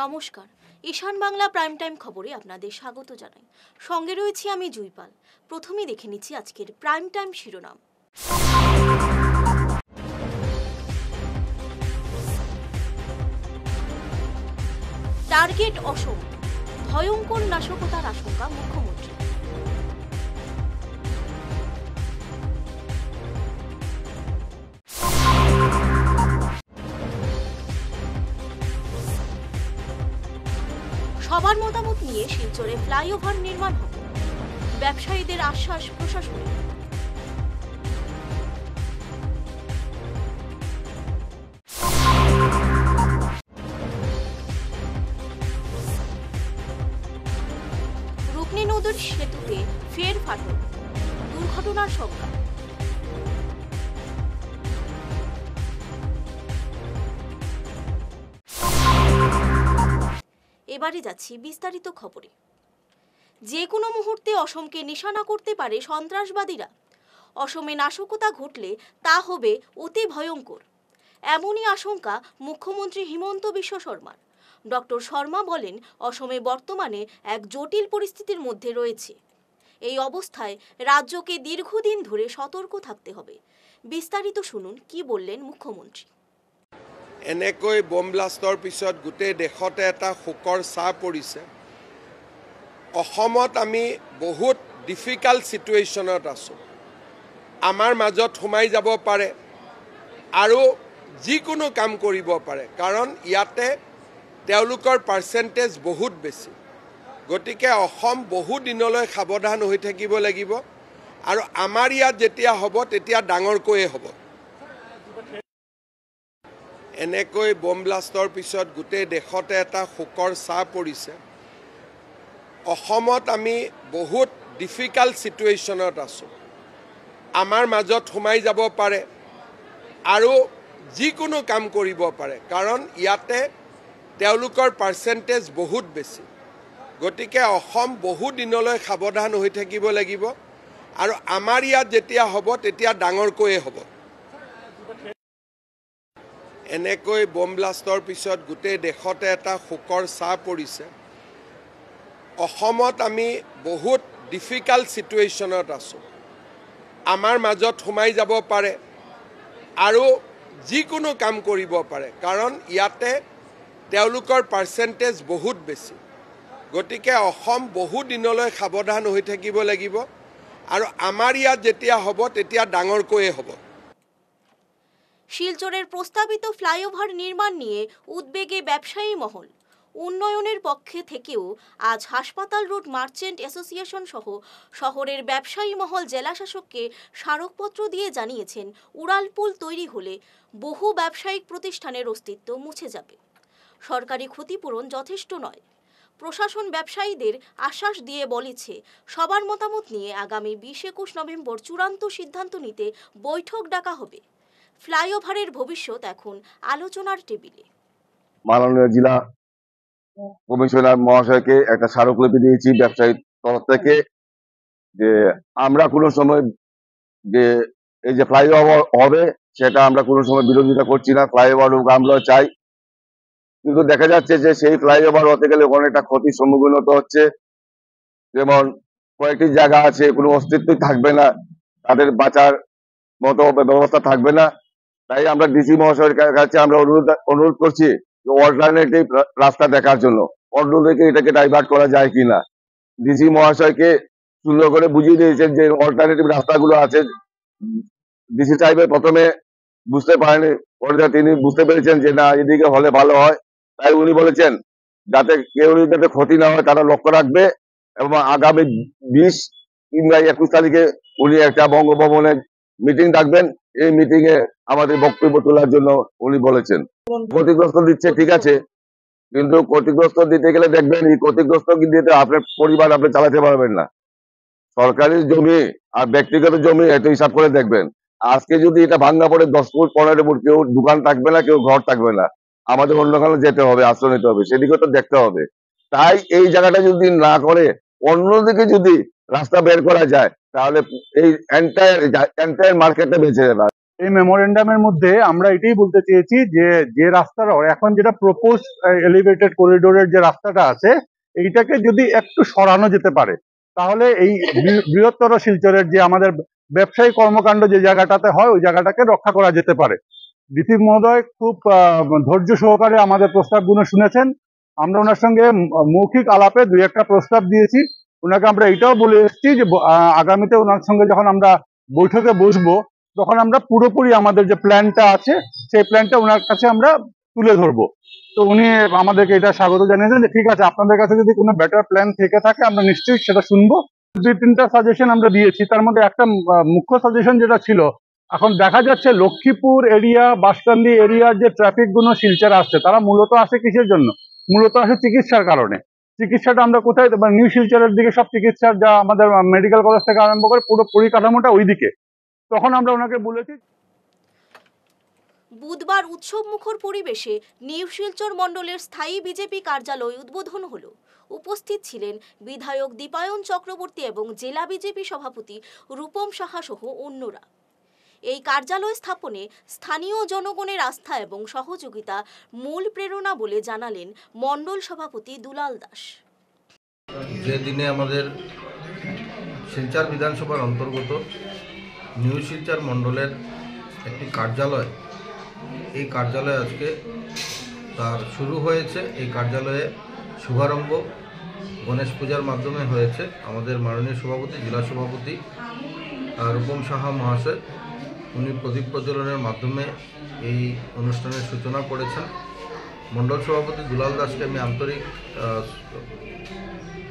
নমস্কার, ঈশান Bangla prime time খবরে আপনাদের স্বাগত জানাই। সঙ্গে রয়েছি আমি জুইপাল। প্রথমে দেখে নিচ্ছি আজকের প্রাইম টাইম শিরোনাম। টার্গেট অসম, ভয়ঙ্কর নাশকতার আশঙ্কা মুখ্যমন্ত্রী। সবার মতামত নিয়ে শিলচরে ফ্লাইওভার নির্মাণ হবে, ব্যবসায়ীদের আশ্বাস প্রশাসনের। রূপনী নদীর সেতুতে ফের ফাটল, দুর্ঘটনার সংখ্যা। এবারে যাচ্ছি বিস্তারিত খবরে। যে কোনো মুহূর্তে অসমকে নিশানা করতে পারে সন্ত্রাসবাদীরা। অসমে নাশকতা ঘটলে তা হবে অতি ভয়ঙ্কর, এমনই আশঙ্কা মুখ্যমন্ত্রী হিমন্ত বিশ্ব শর্মার। ডক্টর শর্মা বলেন, অসমে বর্তমানে এক জটিল পরিস্থিতির মধ্যে রয়েছে। এই অবস্থায় রাজ্যকে দীর্ঘদিন ধরে সতর্ক থাকতে হবে। বিস্তারিত শুনুন কি বললেন মুখ্যমন্ত্রী। এনেকৈ বম ব্লাষ্টৰ পিছত গোটেই দেশতে এটা শোকৰ ছাঁ পৰিছে। অসমত আমি বহুত ডিফিকাল্ট চিটুৱেশ্যনত আছোঁ। আমাৰ মাজত সোমাই যাব পাৰে আৰু যিকোনো কাম কৰিব পাৰে, কাৰণ ইয়াতে তেওঁলোকৰ পাৰ্চেণ্টেজ বহুত বেছি। গতিকে অসম বহু দিনলৈ সাৱধান হৈ থাকিব লাগিব আৰু আমাৰ ইয়াত যেতিয়া হ'ব তেতিয়া ডাঙৰকৈয়ে হ'ব। এনেকৈ বম ব্লাষ্টৰ পিছত গোটেই দেশতে এটা শোকৰ ছাঁ পৰিছে। অসমত আমি বহুত ডিফিকাল্ট চিটুৱেশ্যনত আছোঁ। আমাৰ মাজত সোমাই যাব পাৰে আৰু যিকোনো কাম কৰিব পাৰে, কাৰণ ইয়াতে তেওঁলোকৰ পাৰ্চেণ্টেজ বহুত বেছি। গতিকে অসম বহু দিনলৈ সাৱধান হৈ থাকিব লাগিব আৰু আমাৰ ইয়াত যেতিয়া হ'ব তেতিয়া ডাঙৰকৈয়ে হ'ব। এনেকৈ বম ব্লাষ্টৰ পিছত গোটেই দেশতে এটা শোকৰ ছাঁ পৰিছে। অসমত আমি বহুত ডিফিকাল্ট চিটুৱেশ্যনত আছোঁ। আমাৰ মাজত সোমাই যাব পাৰে আৰু যিকোনো কাম কৰিব পাৰে, কাৰণ ইয়াতে তেওঁলোকৰ পাৰ্চেণ্টেজ বহুত বেছি। গতিকে অসম বহু দিনলৈ সাৱধান হৈ থাকিব লাগিব আৰু আমাৰ ইয়াত যেতিয়া হ'ব তেতিয়া ডাঙৰকৈয়ে হ'ব। শিলচরের প্রস্তাবিত ফ্লাইওভার নির্মাণ নিয়ে উদ্বেগে ব্যবসায়ী মহল। উন্নয়নের পক্ষে থেকেও আজ হাসপাতাল রোড মার্চেন্ট অ্যাসোসিয়েশন সহ শহরের ব্যবসায়ী মহল জেলাশাসককে স্মারকপত্র দিয়ে জানিয়েছেন, উড়ালপুল তৈরি হলে বহু ব্যবসায়িক প্রতিষ্ঠানের অস্তিত্ব মুছে যাবে। সরকারি ক্ষতিপূরণ যথেষ্ট নয়। প্রশাসন ব্যবসায়ীদের আশ্বাস দিয়ে বলেছে, সবার মতামত নিয়ে আগামী 20-21 নভেম্বর চূড়ান্ত সিদ্ধান্ত নিতে বৈঠক ডাকা হবে। ফ্লাইওভারের ভবিষ্যৎ এখন আলোচনার টেবিলে। মাননীয় জেলা কমিশনার মহাশয়কে একটা স্মারকলিপি দিয়েছি ব্যবসায়ীর তরফ থেকে, যে আমরা কোনো সময় যে এই যে ফ্লাইওভার হবে সেটা আমরা কোনো সময় বিরোধিতা করছি না। ফ্লাইওভার আমরা চাই, কিন্তু দেখা যাচ্ছে যে সেই ফ্লাইওভার হতে গেলে অনেকটা ক্ষতির সম্মুখীন হতে হচ্ছে। যেমন কয়েকটি জায়গা আছে কোনো অস্তিত্বই থাকবে না, তাদের বাঁচার মতো ব্যবস্থা থাকবে না। তাই আমরা ডিসি মহাশয়ের কাছে আমরা অনুরোধ করছি অল্টারনেটিভ রাস্তা দেখার জন্য, অন্য থেকে এটাকে ডাইভার্ট করা যায় কিনা। ডিসি মহাশয়কে সুন্দর করে বুঝিয়ে দিয়েছেন যে অল্টারনেটিভ রাস্তাগুলো আছে। ডিসি সাহেবের প্রথমে বুঝতে পারেনি, পরে তিনি বুঝতে পেরেছেন যে না এদিকে হলে ভালো হয়। তাই উনি বলেছেন যাতে কেউ যাতে ক্ষতি না হয় তারা লক্ষ্য রাখবে, এবং আগামী 20 কিংবা 21 তারিখে উনি একটা বঙ্গভবনে মিটিং ডাকবেন। এই মিটিং এ আমাদের বক্তব্য তোলার জন্য উনি বলেছেন। ক্ষতিগ্রস্ত দিচ্ছে ঠিক আছে, কিন্তু ক্ষতিগ্রস্ত দিতে গেলে দেখবেন এই ক্ষতিগ্রস্ত দিতে আপনার পরিবার আপনি চালাতে পারবেন না। সরকারি জমি আর ব্যক্তিগত জমি এত হিসাব করে দেখবেন। আজকে যদি এটা ভাঙ্গা পড়ে 10 ফুট 15 ফুট, কেউ দোকান থাকবে না, কেউ ঘর থাকবে না, আমাদের অন্যখানে যেতে হবে, আশ্রয় নিতে হবে, সেদিকে তো দেখতে হবে। তাই এই জায়গাটা যদি না করে অন্যদিকে যদি রাস্তা বের করা যায় তাহলে এই এন্টায়ার মার্কেটটা বেঁচে যাবে। এই মেমোরেন্ডামের মধ্যে আমরা এটাই বলতে চেয়েছি যে রাস্তাটা এখন যেটা প্রপোজ এলিভেটেড করিডোরের যে রাস্তাটা আছে এইটাকে যদি একটু সরানো যেতে পারে তাহলে এই বৃহত্তর শিলচরের যে আমাদের ব্যবসায়ী কর্মকাণ্ড যে জায়গাটাতে হয় ওই জায়গাটাকে রক্ষা করা যেতে পারে। ডিসি মহোদয় খুব ধৈর্য সহকারে আমাদের প্রস্তাবগুলো শুনেছেন। আমরা ওনার সঙ্গে মৌখিক আলাপে দুই একটা প্রস্তাব দিয়েছি। ওনাকে আমরা এটাও বলে এসেছি যে আগামীতে ওনার সঙ্গে যখন আমরা বৈঠকে বসবো তখন আমরা পুরোপুরি আমাদের যে প্ল্যানটা আছে সেই প্ল্যানটা ওনার কাছে আমরা তুলে ধরবো। তো উনি আমাদেরকে এটা স্বাগত জানিয়েছেন যে ঠিক আছে, আপনাদের কাছে যদি কোনো বেটার প্ল্যান থেকে থাকে আমরা নিশ্চয়ই সেটা শুনবো। 2-3টা সাজেশন আমরা দিয়েছি, তার মধ্যে একটা মুখ্য সাজেশন যেটা ছিল, এখন দেখা যাচ্ছে লক্ষ্মীপুর এরিয়া, বাসকান্দি এরিয়ার যে ট্রাফিক গুলো শিলচরে আসছে তারা মূলত আসে কিসের জন্য? মূলত আসে চিকিৎসার কারণে। চিকিৎসাটা আমরা কোথায়, নিউ শিলচরের দিকে সব চিকিৎসার যা আমাদের মেডিকেল কলেজ থেকে আরম্ভ করে পুরো পরিকাঠামোটা ওইদিকে। তখন আমরা ওনাকে বলেছি। বুধবার উৎসব মুখর পরিবেশে নিউ শিলচর মণ্ডলের স্থায়ী বিজেপি কার্যালয় উদ্বোধন হলো। উপস্থিত ছিলেন বিধায়ক দীপায়ন চক্রবর্তী এবং জেলা বিজেপি সভাপতি রূপম সাহা সহ অন্যরা। এই কার্যালয় স্থাপনে স্থানীয় জনগণের আস্থা এবং সহযোগিতা মূল প্রেরণা বলে জানালেন মণ্ডল সভাপতি দুলাল দাস। যে দিনে আমাদের শিলচর বিধানসভার অন্তর্গত নিউ শিলচর মণ্ডলের একটি কার্যালয়, এই কার্যালয় আজকে তার শুরু হয়েছে। এই কার্যালয়ে শুভারম্ভ গণেশ পূজার মাধ্যমে হয়েছে। আমাদের মাননীয় সভাপতি, জেলা সভাপতি রূপম সাহা মহাশয় উনি প্রদীপ প্রজ্বলনের মাধ্যমে এই অনুষ্ঠানের সূচনা করেছেন। মণ্ডল সভাপতি দুলাল দাসকে আমি আন্তরিক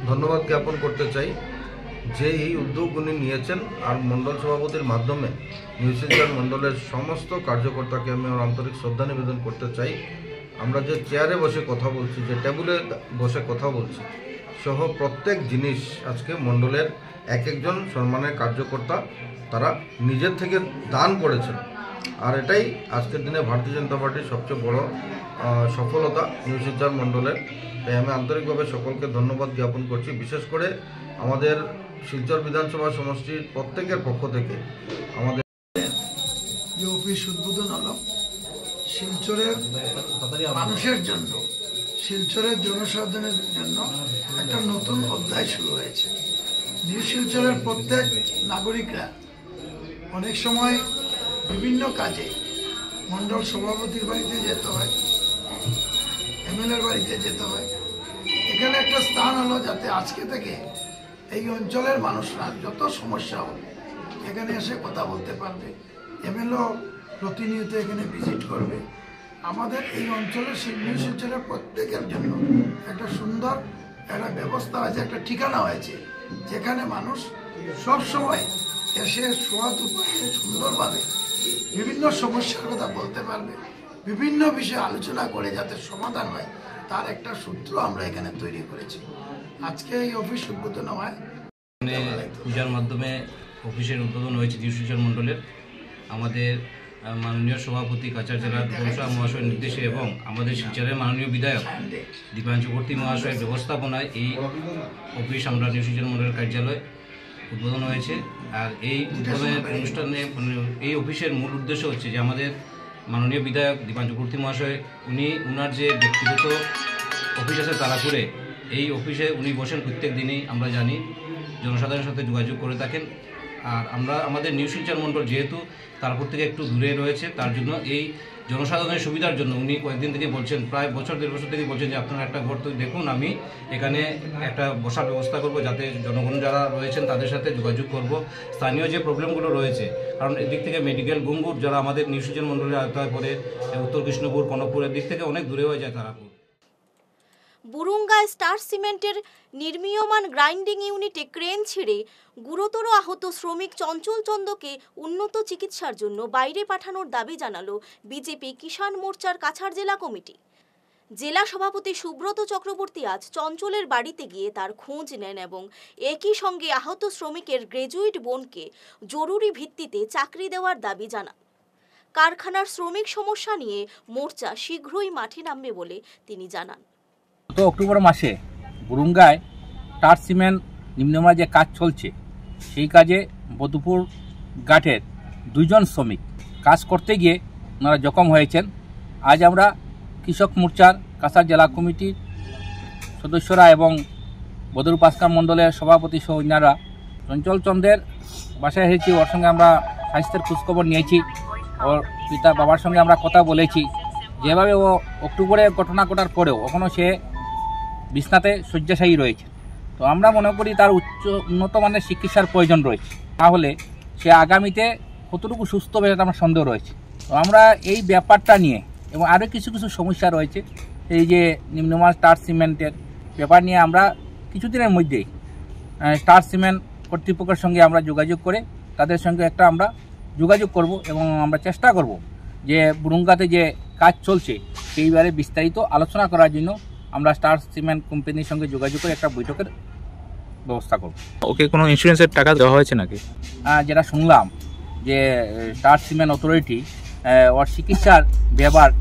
ধন্যবাদ জ্ঞাপন করতে চাই যে এই উদ্যোগ উনি নিয়েছেন। আর মণ্ডল সভাপতির মাধ্যমে নিউ শিলচর মণ্ডলের সমস্ত কার্যকর্তাকে আমি আমার আন্তরিক শ্রদ্ধা নিবেদন করতে চাই। আমরা যে চেয়ারে বসে কথা বলছি, যে টেবিলে বসে কথা বলছি সহ প্রত্যেক জিনিস আজকে মণ্ডলের এক একজন সম্মানের কার্যকর্তা তারা নিজের থেকে দান করেছেন। আর এটাই আজকের দিনে ভারতীয় জনতা পার্টির সবচেয়ে বড় সফলতা নিউ শিলচর মণ্ডলের। তাই আমি আন্তরিকভাবে সকলকে ধন্যবাদ জ্ঞাপন করছি। বিশেষ করে আমাদের শিলচর বিধানসভা সমষ্টির প্রত্যেকের পক্ষ থেকে আমাদের যে অফিস উদ্বোধন হলো শিলচরের মানুষের জন্য, শিলচরের জনসাধারণের জন্য একটা নতুন অধ্যায় শুরু হয়েছে। নিউ শিলচরের প্রত্যেক নাগরিকরা অনেক সময় বিভিন্ন কাজে মণ্ডল সভাপতির বাড়িতে যেতে হয়, এমএলএর বাড়িতে যেতে হয়। এখানে একটা স্থান হলো যাতে আজকে থেকে এই অঞ্চলের মানুষরা যত সমস্যা হবে এখানে এসে কথা বলতে পারবে। এমএলএ প্রতিনিয়ত এখানে ভিজিট করবে। আমাদের এই অঞ্চলের নিউ শিলচরের প্রত্যেকের জন্য একটা সুন্দর একটা ব্যবস্থা হয়েছে, একটা ঠিকানা হয়েছে যেখানে মানুষ সব সময় এসে সৎ উপায়ে সুন্দরভাবে বিভিন্ন সমস্যার কথা বলতে পারবে, বিভিন্ন বিষয়ে আলোচনা করে যাতে সমাধান হয় তার একটা সূত্র আমরা এখানে তৈরি করেছি। আজকে এই অফিস উদ্বোধন হয়, পূজার মাধ্যমে অফিসের উদ্বোধন হয়েছে নিউ শিলচর মণ্ডলের। আমাদের মাননীয় সভাপতি কাছাড় জেলার বংশা মহাশয়ের নির্দেশে এবং আমাদের শিলচরের মাননীয় বিধায়ক দীপায়ন চক্রবর্তী মহাশয়ের ব্যবস্থাপনায় এই অফিস আমরা নিউ শিলচর মণ্ডলের কার্যালয় উদ্বোধন হয়েছে। আর এই উদ্বোধনের অনুষ্ঠানে এই অফিসের মূল উদ্দেশ্য হচ্ছে যে আমাদের মাননীয় বিধায়ক দীপায়ন চক্রবর্তী মহাশয় উনি ওনার যে ব্যক্তিগত অফিস আছে তারাপুরে, এই অফিসে উনি বসেন প্রত্যেক দিনই আমরা জানি, জনসাধারণের সাথে যোগাযোগ করে থাকেন। আর আমরা আমাদের নিউ শিলচর মণ্ডল যেহেতু তারাপুর থেকে একটু দূরে রয়েছে, তার জন্য এই জনসাধারণের সুবিধার জন্য উনি কয়েকদিন থেকে বলছেন, প্রায় বছর 1.5 বছর থেকে বলছেন যে আপনারা একটা ঘর তো দেখুন, আমি এখানে একটা বসার ব্যবস্থা করব যাতে জনগণ যারা রয়েছেন তাদের সাথে যোগাযোগ করব। স্থানীয় যে প্রবলেমগুলো রয়েছে, কারণ এদিক থেকে মেডিকেল গঙ্গুর যারা আমাদের নিউ শিলচর মণ্ডলের আওতায় পড়ে, উত্তর কৃষ্ণপুর, কনকপুরের দিক থেকে অনেক দূরে হয়ে যায় তারাপুর। বুরুঙ্গায় স্টার সিমেন্টের নির্মীয়মান গ্রাইন্ডিং ইউনিটে ক্রেন ছিঁড়ে গুরুতর আহত শ্রমিক চঞ্চল চন্দকে উন্নত চিকিৎসার জন্য বাইরে পাঠানোর দাবি জানালো বিজেপি কিষাণ মোর্চার কাছাড় জেলা কমিটি। জেলা সভাপতি সুব্রত চক্রবর্তী আজ চঞ্চলের বাড়িতে গিয়ে তার খোঁজ নেন এবং একই সঙ্গে আহত শ্রমিকের গ্র্যাজুয়েট বোনকে জরুরি ভিত্তিতে চাকরি দেওয়ার দাবি জানান। কারখানার শ্রমিক সমস্যা নিয়ে মোর্চা শীঘ্রই মাঠে নামবে বলে তিনি জানান। গত অক্টোবর মাসে বুরুঙ্গায় টার সিমেন্ট নিম্নমানের যে কাজ চলছে সেই কাজে বদুপুর ঘাটের 2 জন শ্রমিক কাজ করতে গিয়ে ওনারা জখম হয়েছেন। আজ আমরা কৃষক মোর্চার কাছাড় জেলা কমিটির সদস্যরা এবং বদরু পাসকার মণ্ডলের সভাপতি সহ অন্যরা চঞ্চল চন্দ্রের বাসায় এসেছি। ওর সঙ্গে আমরা স্বাস্থ্যের খোঁজখবর নিয়েছি। ওর পিতা বাবার সঙ্গে আমরা কথা বলেছি। যেভাবে ও অক্টোবরে ঘটনা ঘটার পরেও এখনও সে বিছনাতে শয্যাশায়ী রয়েছে। তো আমরা মনে করি তার উন্নত মানের চিকিৎসার প্রয়োজন রয়েছে, তাহলে সে আগামীতে কতটুকু সুস্থ হবে সেটা আমার সন্দেহ রয়েছে। তো আমরা এই ব্যাপারটা নিয়ে এবং আরও কিছু কিছু সমস্যা রয়েছে, এই যে নিম্নমান স্টার সিমেন্টের ব্যাপার নিয়ে আমরা কিছুদিনের মধ্যেই স্টার সিমেন্ট কর্তৃপক্ষের সঙ্গে আমরা যোগাযোগ করে তাদের সঙ্গে একটা আমরা যোগাযোগ করব এবং আমরা চেষ্টা করব যে বুরুঙ্গাতে যে কাজ চলছে সেইবারে বিস্তারিত আলোচনা করার জন্য আমরা স্টার সিমেন্ট কোম্পানির সঙ্গে যোগাযোগ করে একটা বৈঠকের ব্যবস্থা করব। ওকে কোনো ইন্স্যুরেন্সের টাকা দেওয়া হয়েছে নাকি? যেটা শুনলাম যে স্টার সিমেন্ট অথরিটি ওর চিকিৎসার ব্যবহার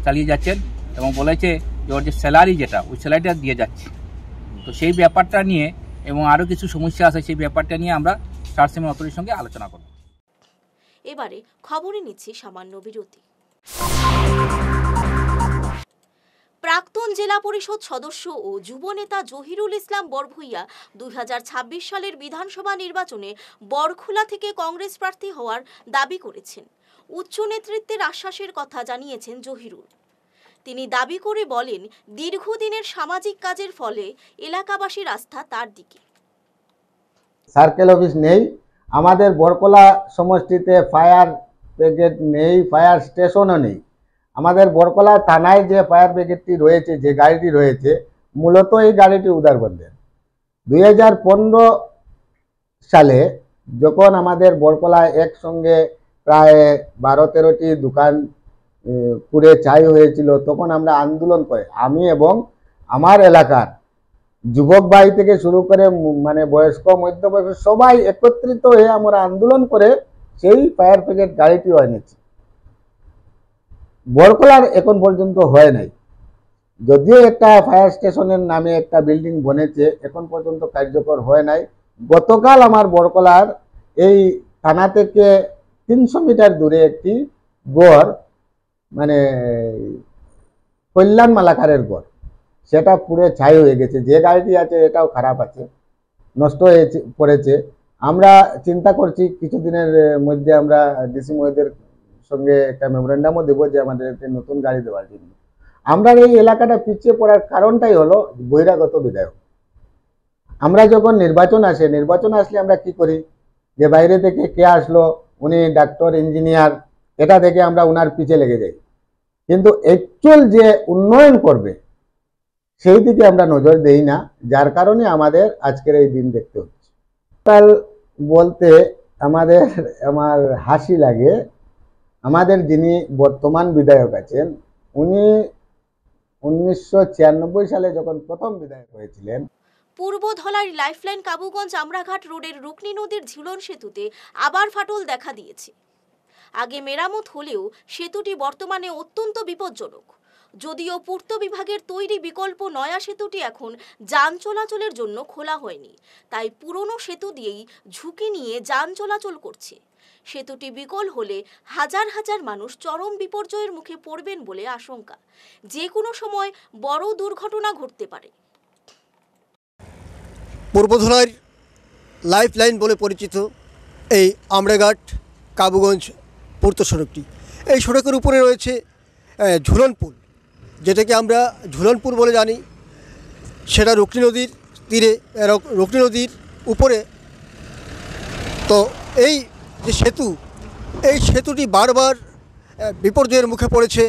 চালিয়ে যাচ্ছেন এবং বলেছে যে ওর যে স্যালারি যেটা ওই স্যালারিটা দিয়ে যাচ্ছে। তো সেই ব্যাপারটা নিয়ে এবং আরও কিছু সমস্যা আছে, সেই ব্যাপারটা নিয়ে আমরা স্টার সিমেন্ট অথরিটির সঙ্গে আলোচনা করব। এবারে খবরে নিচ্ছি সামান্য বিরতি। প্রাক্তন জেলা পরিষদ সদস্য ও যুবনেতা জহিরুল ইসলাম বরভূইয়া 2026 সালের বিধানসভা নির্বাচনে বরখোলা থেকে কংগ্রেস প্রার্থী হওয়ার দাবি করেছেন। উচ্চ নেতৃত্বের আশ্বাসের কথা জানিয়েছেন জহিরুল। তিনি দাবি করে বলেন, দীর্ঘদিনের সামাজিক কাজের ফলে এলাকাবাসীর আস্থা তার দিকে। সার্কেল অফিস নেই, আমাদের বরকলা সমষ্টিতে ফায়ার ব্রিগেড নেই, ফায়ার স্টেশনও নেই। আমাদের বরকলা থানায় যে ফায়ার ব্রিগেডটি রয়েছে, যে গাড়িটি রয়েছে, মূলত এই গাড়িটি উদারবন্দের। 2015 সালে যখন আমাদের বরকলায় একসঙ্গে প্রায় 12-13টি দোকান পুড়ে ছাই হয়েছিল, তখন আমরা আন্দোলন করে, আমি এবং আমার এলাকার যুবক ভাই থেকে শুরু করে মানে বয়স্ক মধ্যবয়স্ক সবাই একত্রিত হয়ে আমরা আন্দোলন করে সেই ফায়ার ব্রিগেড গাড়িটিও এনেছি। বরকলার এখন পর্যন্ত হয় নাই, যদিও একটা ফায়ার স্টেশনের নামে একটা বিল্ডিং বনেছে, এখন পর্যন্ত কার্যকর হয় নাই। গতকাল আমার বরকলার এই থানা থেকে 300 মিটার দূরে একটি গড়, মানে কল্যাণ মালাকারের গড়, সেটা পুরো ছাই হয়ে গেছে। যে গাড়িটি আছে এটাও খারাপ আছে, নষ্ট হয়ে পড়েছে। আমরা চিন্তা করছি কিছুদিনের মধ্যে আমরা ডিসি মহোদয়ের সঙ্গে একটা মেমোরেন্ডামও দেবো যে আমাদের একটি নতুন গাড়ি দেওয়ার জন্য। আমরা এই এলাকাটা পিছিয়ে পড়ার কারণটাই হলো বহিরাগত বিধায়ক। আমরা যখন নির্বাচন আসলে আমরা কি করি, যে বাইরে থেকে কে আসলো, উনি ডাক্তার ইঞ্জিনিয়ার, এটা থেকে আমরা উনার পিছে লেগে যাই, কিন্তু অ্যাকচুয়াল যে উন্নয়ন করবে সেই দিকে আমরা নজর দেই না, যার কারণে আমাদের আজকের এই দিন দেখতে হচ্ছে। কাল বলতে আমার হাসি লাগে, আমাদের যিনি বর্তমান বিধায়ক আছেন, উনি 1996 সালে যখন প্রথম বিধায়ক হয়েছিলেন। পূর্ব ধলাই লাইফলাইন কাবুগঞ্জ আমরাঘাট রোডের রুকনি নদীর ঝুলন সেতুতে আবার ফাটল দেখা দিয়েছে। আগে মেরামত হলেও সেতুটি বর্তমানে অত্যন্ত বিপজ্জনক। যদিও পূর্ত বিভাগের তৈরি বিকল্প নয়া সেতুটি এখন যান চলাচলের জন্য খোলা হয়নি, তাই পুরনো সেতু দিয়েই ঝুঁকি নিয়ে যান চলাচল করছে। সেতুটি বিকল হলে হাজার হাজার মানুষ চরম বিপর্যয়ের মুখে পড়বেন বলে আশঙ্কা। যে কোনো সময় বড় দুর্ঘটনা ঘটতে পারে। পূর্ব ধলাইয়ের লাইফ লাইন বলে পরিচিত এই আমরাঘাট কাবুগঞ্জ পূর্ত সড়কটি, এই সড়কের উপরে রয়েছে ঝুলন পুল, যেটাকে আমরা ঝুলনপুর বলে জানি। সেটা রুকনি নদীর তীরে, রুকনি নদীর উপরে। তো এই যে সেতু, এই সেতুটি বারবার বিপর্যয়ের মুখে পড়েছে।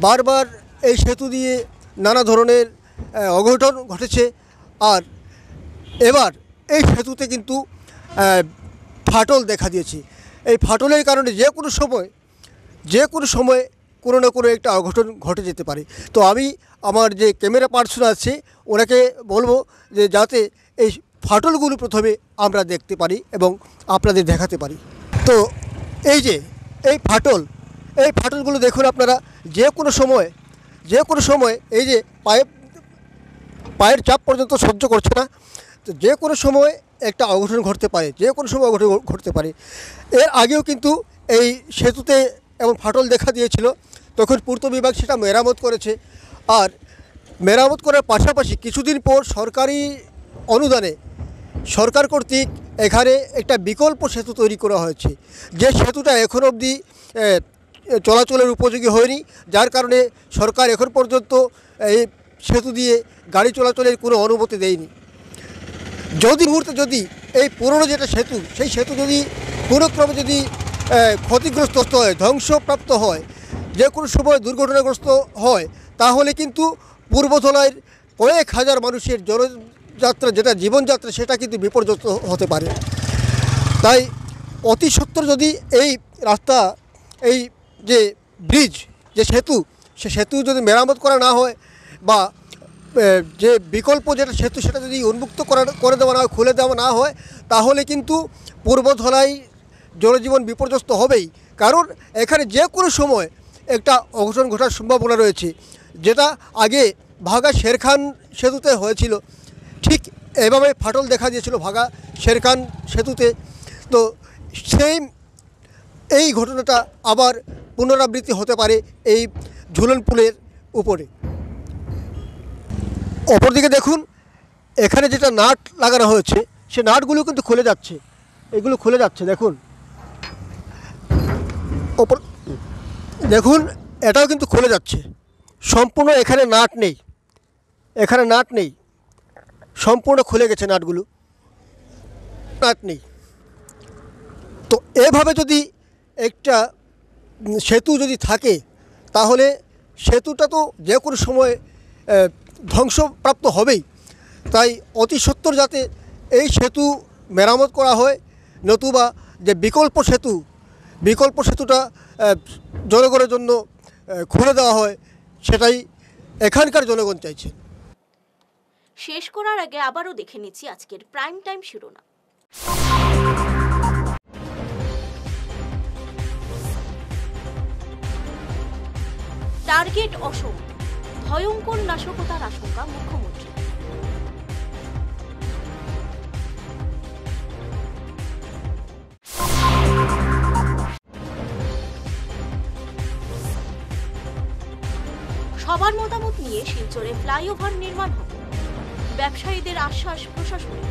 বারবার এই সেতু দিয়ে নানা ধরনের অঘটন ঘটেছে। আর এবার এই সেতুতে কিন্তু ফাটল দেখা দিয়েছে। এই ফাটলের কারণে যে কোনো সময় কোনো না কোনো একটা অঘটন ঘটে যেতে পারে। তো আমি আমার যে ক্যামেরা পার্সন আছে ওনাকে বলবো যে যাতে এই ফাটলগুলো প্রথমে আমরা দেখতে পারি এবং আপনাদের দেখাতে পারি। তো এই যে এই ফাটলগুলো দেখুন আপনারা, যে কোনো সময় এই যে পায়ের চাপ পর্যন্ত সহ্য করছে না, তো যে কোনো সময় একটা অঘটন ঘটতে পারে, এর আগেও কিন্তু এই সেতুতে এমন ফাটল দেখা দিয়েছিল, তখন পূর্ত বিভাগ সেটা মেরামত করেছে। আর মেরামত করার পাশাপাশি কিছুদিন পর সরকারি অনুদানে সরকার কর্তৃক এখানে একটা বিকল্প সেতু তৈরি করা হয়েছে, যে সেতুটা এখন অবধি চলাচলের উপযোগী হয়নি, যার কারণে সরকার এখন পর্যন্ত এই সেতু দিয়ে গাড়ি চলাচলের কোনো অনুমতি দেয়নি। যদি এই পুরনো যেটা সেতু, সেই সেতু যদি কোনো ক্রমে যদি ক্ষতিগ্রস্ত হয়, ধ্বংসপ্রাপ্ত হয়, যে কোনো সময় দুর্ঘটনাগ্রস্ত হয়, তাহলে কিন্তু পূর্বধলাইয়ের কয়েক হাজার মানুষের জনযাত্রা, যেটা জীবনযাত্রা, সেটা কিন্তু বিপর্যস্ত হতে পারে। তাই অতি সত্বর যদি এই রাস্তা, এই যে ব্রিজ, যে সেতু, সে সেতু যদি মেরামত করা না হয় বা যে বিকল্প যেটা সেতু সেটা যদি উন্মুক্ত করে দেওয়া না হয়, খুলে দেওয়া না হয়, তাহলে কিন্তু পূর্বধলাই জনজীবন বিপর্যস্ত হবেই। কারণ এখানে যে কোনো সময় একটা অঘটন ঘটার সম্ভাবনা রয়েছে, যেটা আগে ভাগা শেরখান সেতুতে হয়েছিল। ঠিক এভাবে ফাটল দেখা দিয়েছিল ভাগা শেরখান সেতুতে। তো এই ঘটনাটা আবার পুনরাবৃত্তি হতে পারে এই ঝুলন পুলের উপরে। অপরদিকে দেখুন, এখানে যেটা নাট লাগানো হয়েছে, সে নাটগুলো কিন্তু খুলে যাচ্ছে, এগুলো খুলে যাচ্ছে। দেখুন এটাও কিন্তু খুলে যাচ্ছে সম্পূর্ণ। এখানে নাট নেই, সম্পূর্ণ খুলে গেছে নাটগুলো, নাট নেই। তো এভাবে যদি একটা সেতু যদি থাকে, তাহলে সেতুটা তো যে কোনো সময় ধ্বংসপ্রাপ্ত হবেই। তাই অতি সত্বর যাতে এই সেতু মেরামত করা হয়, নতুবা যে বিকল্প সেতুটা জনগণের জন্য খুলে দেওয়া হয়, সেটাই এখানকার জনগণ চাইছে। শেষ করার আগে আবারও দেখে নিচ্ছি আজকের প্রাইম টাইম শিরোনাম। টার্গেট অসম, ভয়ঙ্কর নাশকতার আশঙ্কা মুখ্যমন্ত্রী। সবার মতামত নিয়ে শিলচরে ফ্লাইওভার নির্মাণ হবে, ব্যবসায়ীদের আশ্বাস প্রশাসনের।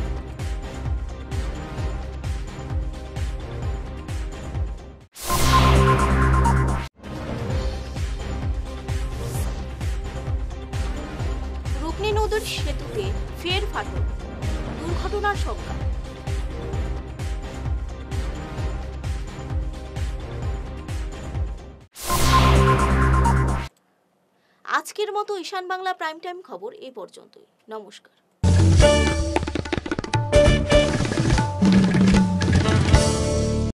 রুকনি নদীর সেতুতে ফের ফাটল, দুর্ঘটনার সংখ্যা। আজকের মতো ঈশান বাংলা প্রাইম টাইম খবর এই পর্যন্তই। নমস্কার।